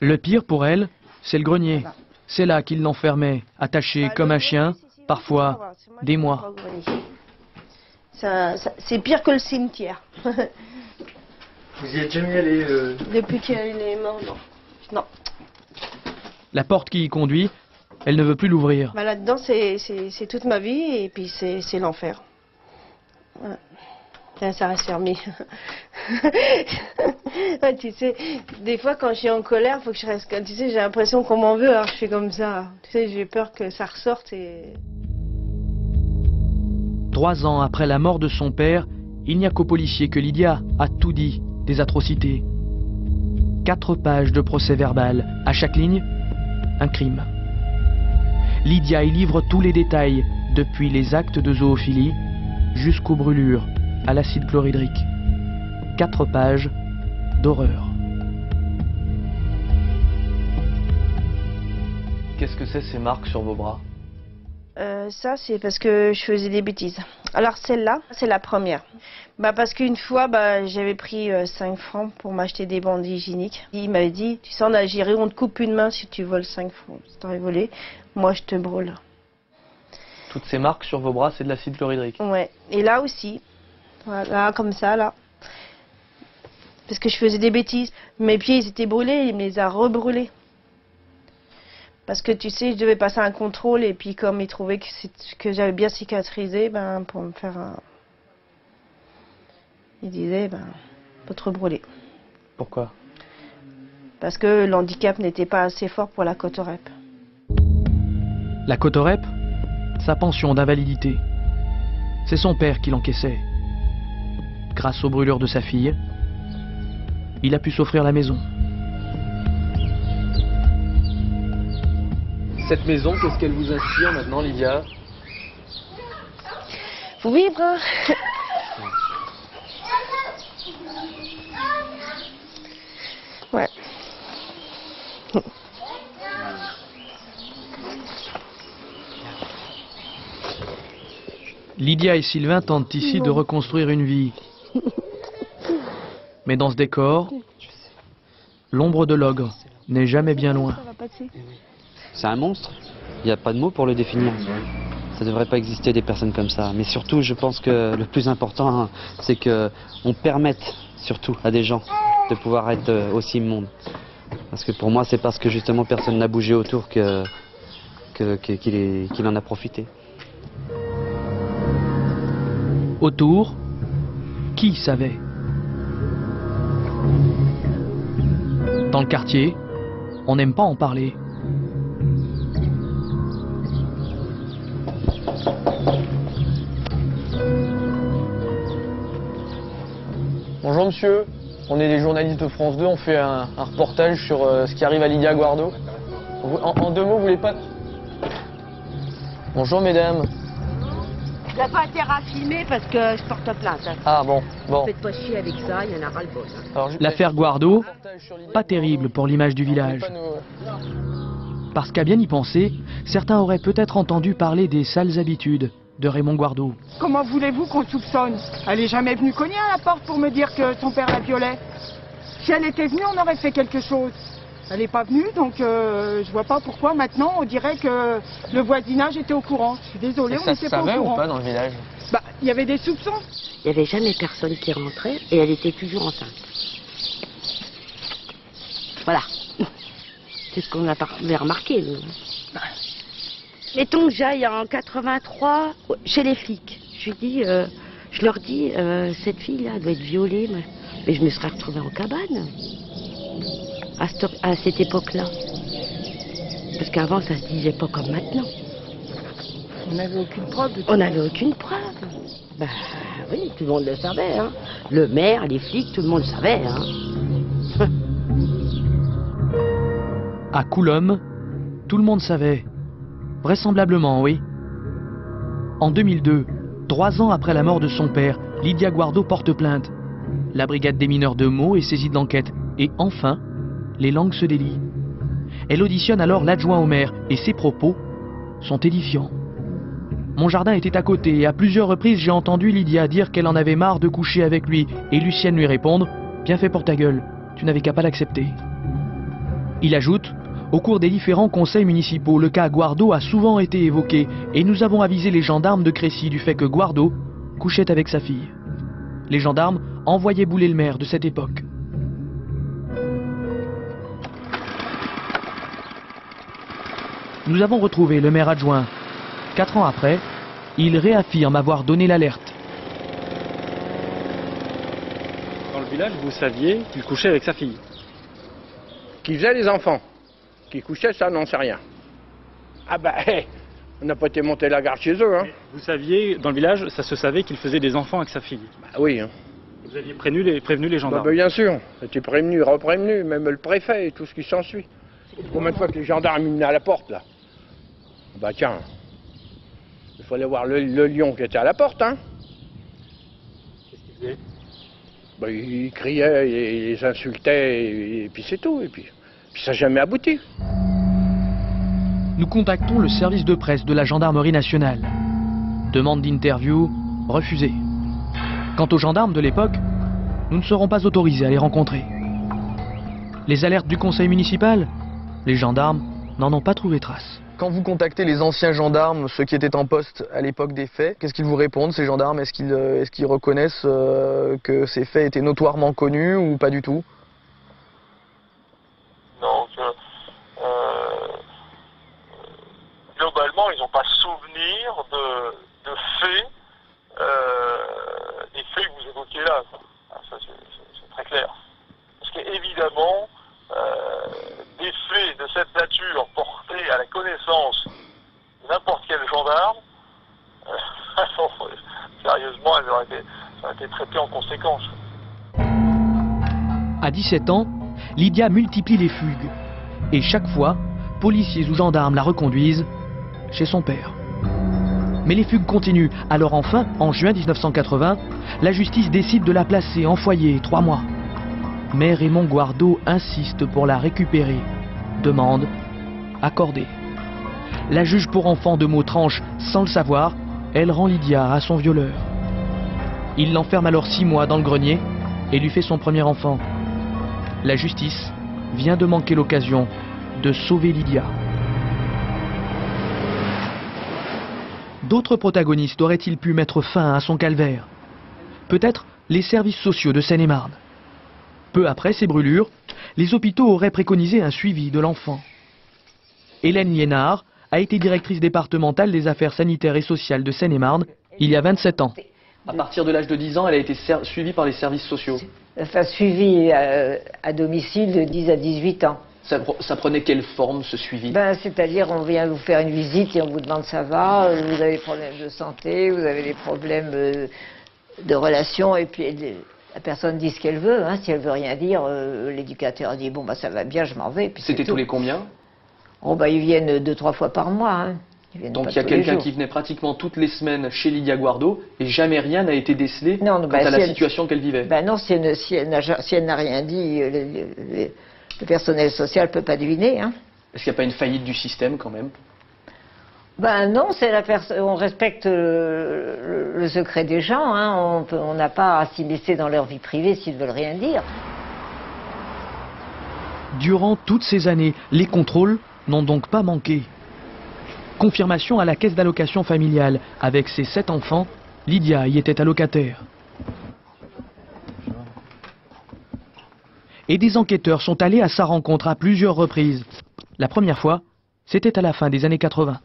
Le pire pour elle, c'est le grenier. C'est là qu'il l'enfermait, attaché comme un chien, parfois des mois. C'est pire que le cimetière. Vous y êtes jamais allé Depuis qu'il est mort, non. Non. La porte qui y conduit, elle ne veut plus l'ouvrir. Bah, là-dedans, c'est toute ma vie et puis c'est l'enfer. Ouais. Ça reste fermé. Ouais, tu sais, des fois quand je suis en colère, faut que je reste. Tu sais, j'ai l'impression qu'on m'en veut, alors je fais comme ça. Tu sais, j'ai peur que ça ressorte et. 3 ans après la mort de son père, il n'y a qu'au policier que Lydia a tout dit des atrocités. 4 pages de procès verbal, à chaque ligne, un crime. Lydia y livre tous les détails, depuis les actes de zoophilie jusqu'aux brûlures à l'acide chlorhydrique. 4 pages d'horreur. Qu'est-ce que c'est ces marques sur vos bras? Ça, c'est parce que je faisais des bêtises. Alors celle-là, c'est la première. Bah, parce qu'une fois, bah, j'avais pris 5 francs pour m'acheter des bandes hygiéniques. Il m'avait dit, tu sais, en Algérie, on te coupe une main si tu voles 5 francs. Si t'aurais volé, moi je te brûle. Toutes ces marques sur vos bras, c'est de l'acide chlorhydrique? Ouais, et là aussi. Voilà, comme ça, là. Parce que je faisais des bêtises. Mes pieds, ils étaient brûlés, il me les a rebrûlés. Parce que tu sais, je devais passer un contrôle et puis comme ils trouvaient que j'avais bien cicatrisé, ben, pour me faire un... Ils disaient, ben, faut te rebrûler. Pourquoi? Parce que l'handicap n'était pas assez fort pour la Cotorep. La Cotorep, sa pension d'invalidité. C'est son père qui l'encaissait. Grâce aux brûlures de sa fille, il a pu s'offrir la maison. Cette maison, qu'est-ce qu'elle vous inspire maintenant, Lydia? Faut vivre, hein. Ouais. Lydia et Sylvain tentent ici de reconstruire une vie. Mais dans ce décor, l'ombre de l'ogre n'est jamais bien loin. C'est un monstre, il n'y a pas de mots pour le définir. Ça ne devrait pas exister des personnes comme ça. Mais surtout, je pense que le plus important, c'est qu'on permette surtout à des gens de pouvoir être aussi immondes. Parce que pour moi, c'est parce que justement personne n'a bougé autour qu'il en a profité. Autour, qui savait? Dans le quartier, on n'aime pas en parler. Bonjour monsieur, on est des journalistes de France 2, on fait un reportage sur ce qui arrive à Lydia Guardo. En 2 mots, vous voulez pas... Bonjour mesdames. Il n'a pas intérêt à filmer parce que je porte plainte. Ah bon. Faites pas chier avec ça, il y en a ras le bol. L'affaire Guardo, pas terrible pour l'image du village. Parce qu'à bien y penser, certains auraient peut-être entendu parler des sales habitudes de Raymond Guardo. Comment voulez-vous qu'on soupçonne? Elle est jamais venue cogner à la porte pour me dire que son père la violait. Si elle était venue, on aurait fait quelque chose. Elle n'est pas venue, donc je vois pas pourquoi maintenant on dirait que le voisinage était au courant. Je suis désolée, on n'était pas au courant. Ça se savait ou pas dans le village? Bah, il y avait des soupçons. Il n'y avait jamais personne qui rentrait et elle était toujours enceinte. Voilà. C'est ce qu'on avait remarqué, nous. Mettons que j'aille en 83 chez les flics. Je leur dis, cette fille-là doit être violée, mais je me serais retrouvée en cabane à cette époque-là. Parce qu'avant, ça se disait pas comme maintenant. On n'avait aucune preuve. On n'avait aucune preuve. Bah oui, tout le monde le savait. Hein. Le maire, les flics, tout le monde le savait. Hein. À Coulombe, tout le monde savait. Vraisemblablement, oui. En 2002, 3 ans après la mort de son père, Lydia Guardo porte plainte. La brigade des mineurs de Meaux est saisie de l'enquête. Et enfin, les langues se délient. Elle auditionne alors l'adjoint au maire et ses propos sont édifiants. Mon jardin était à côté et à plusieurs reprises j'ai entendu Lydia dire qu'elle en avait marre de coucher avec lui et Lucienne lui répondre « Bien fait pour ta gueule, tu n'avais qu'à pas l'accepter ». Il ajoute: au cours des différents conseils municipaux, le cas Guardo a souvent été évoqué et nous avons avisé les gendarmes de Crécy du fait que Guardo couchait avec sa fille. Les gendarmes envoyaient bouler le maire de cette époque. Nous avons retrouvé le maire adjoint. 4 ans après, il réaffirme avoir donné l'alerte. Dans le village, vous saviez qu'il couchait avec sa fille? Qui faisait les enfants. Qui couchait, ça, n'en sait rien. Ah bah, on n'a pas été monter la garde chez eux, hein. Vous saviez, dans le village, ça se savait qu'il faisait des enfants avec sa fille? Bah oui, hein. Vous aviez prévenu les gendarmes? Bah, bien sûr, c'était prévenu, reprévenu, même le préfet et tout ce qui s'ensuit. Combien de fois que les gendarmes venaient à la porte, là? Bah tiens, il fallait voir le lion qui était à la porte, hein. Qu'est-ce qu'il faisait? Bah, il criait, il les insultait, et puis c'est tout, et puis ça n'a jamais abouti. Nous contactons le service de presse de la gendarmerie nationale. Demande d'interview refusée. Quant aux gendarmes de l'époque, nous ne serons pas autorisés à les rencontrer. Les alertes du conseil municipal, les gendarmes n'en ont pas trouvé trace. Quand vous contactez les anciens gendarmes, ceux qui étaient en poste à l'époque des faits, qu'est-ce qu'ils vous répondent, ces gendarmes? Est-ce qu'ils reconnaissent que ces faits étaient notoirement connus ou pas du tout? Donc, globalement, ils n'ont pas souvenir de faits, des faits que vous évoquez là. Ça, c'est très clair. Parce qu'évidemment, des faits de cette nature portés à la connaissance de n'importe quel gendarme, sérieusement, ça aurait été traité en conséquence. À 17 ans, Lydia multiplie les fugues. Et chaque fois, policiers ou gendarmes la reconduisent chez son père. Mais les fugues continuent. Alors enfin, en juin 1980, la justice décide de la placer en foyer 3 mois. Mais Raymond Guardo insiste pour la récupérer. Demande accordée. La juge pour enfants de Meaux tranche sans le savoir. Elle rend Lydia à son violeur. Il l'enferme alors 6 mois dans le grenier et lui fait son premier enfant. La justice vient de manquer l'occasion de sauver Lydia. D'autres protagonistes auraient-ils pu mettre fin à son calvaire? Peut-être les services sociaux de Seine-et-Marne. Peu après ces brûlures, les hôpitaux auraient préconisé un suivi de l'enfant. Hélène Liénard a été directrice départementale des affaires sanitaires et sociales de Seine-et-Marne il y a 27 ans. À partir de l'âge de 10 ans, elle a été suivie par les services sociaux. Enfin, suivi à domicile de 10 à 18 ans. Ça prenait quelle forme, ce suivi? C'est-à-dire, on vient vous faire une visite et on vous demande ça va, vous avez des problèmes de santé, vous avez des problèmes de relations, et puis la personne dit ce qu'elle veut. Hein. Si elle veut rien dire, l'éducateur dit bon, ça va bien, je m'en vais. C'était tous les combien? Oh, ils viennent 2-3 fois par mois. Hein. Donc il y a quelqu'un qui venait pratiquement toutes les semaines chez Lydia Guardo et jamais rien n'a été décelé quant à la situation qu'elle vivait. Non, si elle n'a rien dit, le personnel social ne peut pas deviner. Hein. Est-ce qu'il n'y a pas une faillite du système quand même? Non, on respecte le secret des gens. Hein. On n'a pas à s'immiscer dans leur vie privée s'ils ne veulent rien dire. Durant toutes ces années, les contrôles n'ont donc pas manqué. Confirmation à la caisse d'allocation familiale. Avec ses 7 enfants, Lydia y était allocataire. Et des enquêteurs sont allés à sa rencontre à plusieurs reprises. La première fois, c'était à la fin des années 80.